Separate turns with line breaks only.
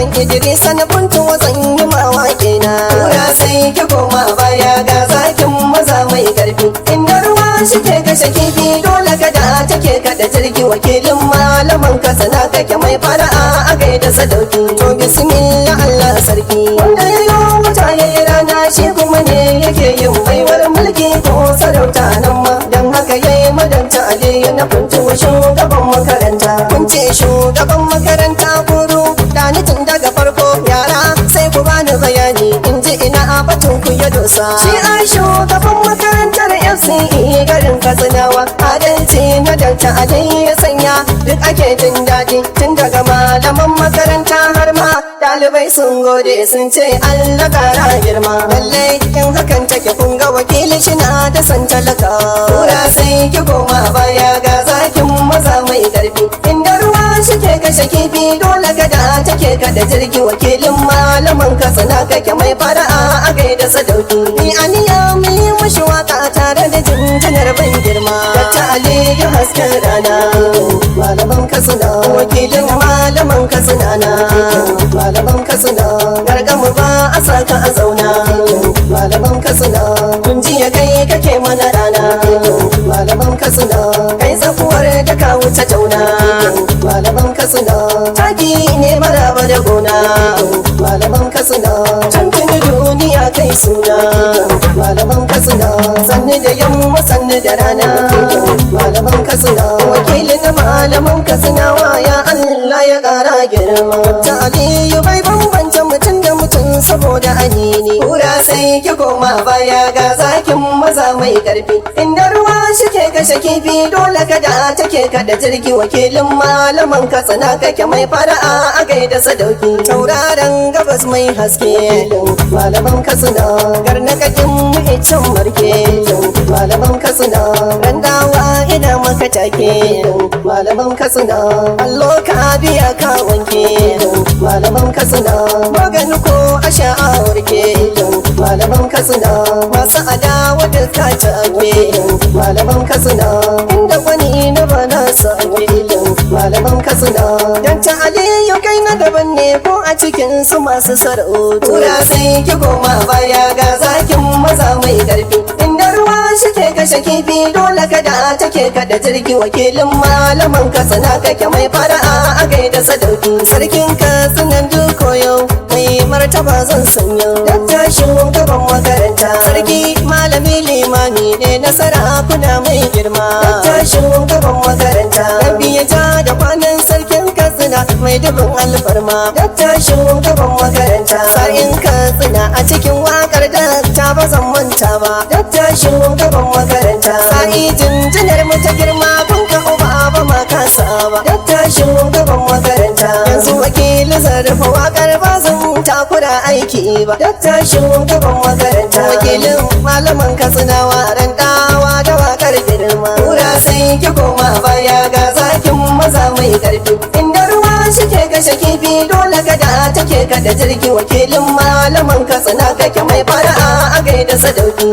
Malam Idris na buntu zan yi mawaƙi na. Kura sai ki koma baya ga zakin maza mai karfi. Inda ruwa shi ke kashe kifi dole kada take kada jirgi. Wakilin malaman kasana kake mai fara'a a gaida sadauki. To bismillah Allah sarki. Wanda ya yi wuta ya yi rana shi kuma ne yake yin baiwar mulki ko sarauta nan ma. Don haka ya yi madanta aliyu na kuntuwa shugaban makaranta. Kun ce shugaban makaranta kuru dani tun daga farko yara sai ku bani bayani in ji ina a batun ku ya dosa. Shi a shugaban makarantar FCE garin Katsinawa adalci na dalta aliyu ya sanya duk ake jin daɗi tun daga malaman makaranta har ma ɗalibai sun gode sun ce Allah ƙara girma. Lallai in hakan take kun ga wakilin shi na da san talaka. Kura sai ki koma baya ga zakin maza mai ƙarfi. Inda ruwa shi ke kashe kifi dole gada take kada jirgi. Wakilin malaman kasana kake mai fara'a a gaida sadauki. Ni aniya mu yi mushi waka tare da jinjinar ban girma. Dr. Aliyu hasken rana malaman kasana. Wakilin malaman kasana na malaman kasana. Gargamu ba a saka a zauna malaman kasana. Kun ji ya kai kake mana rana malaman kasana. Kai zafuwar da ka wuce tauna malaman kasana. Taki ne maraba da gona malaman kasana. Canjin duniya kai suna malaman kasana. Sanni da yamma sanni da rana malaman kasana. Wakilin malaman kasana ya Allah ya ƙara girma. Ta Aliyu bai bambanta mutum da mutum saboda anini. Kura sai ki koma baya ga zakin maza mai ƙarfi. Inda ruwa shi ke kashe kifi dole kada take kada jirgi. Wakilin malaman kasana kake mai fara'a a gaida sadauki. Tauraron gabas mai haske malaman kasana. Garnakakin muhicin marke malaman kasana. Randawa ina maka take malaman kasana. Allo ka biya ka wanke malaman kasana. Magani ko a sha'awar ke malaman kasana. Masu adawa da ka take malaman kasana. Inda wani na bana sake malaman kasana. Dan ta Aliyu kai na daban ne ko a cikin su masu sarautu. Kura sai ki koma baya ga zakin maza mai ƙarfi. Inda ruwa shi ke kashe kifi dole kada take kada jirgi. Wakilin malaman kasana kake mai fara'a a gaida sadauki. Sarkin katsinan duk koyo mai martaba zan sanya. Dakta shugaban makaranta sarki malami limami ne nasara kuna mai girma. Dakta shugaban makaranta rabi ya ja da kwanan sarkin katsina mai dubin alfarma. Dakta shugaban makaranta sa'in katsina a cikin wakar dakta ba zan manta ba. Dakta shugaban makaranta sa'i jinjinar mu ta girma kun ka uba ba ma kasa ba. Dakta shugaban makaranta yanzu wakilin sarrafa wakar ba zan takura aiki ba. Dakta shugaban makaranta wakilin malaman katsinawa randawa da wakar girma. Kura sai ki koma baya ga zakin maza mai ƙarfi. Inda ruwa shi ke kashe kifi dole kada take kada jirgi. Wakilin malaman katsina kake mai fara'a a gaida sadauki.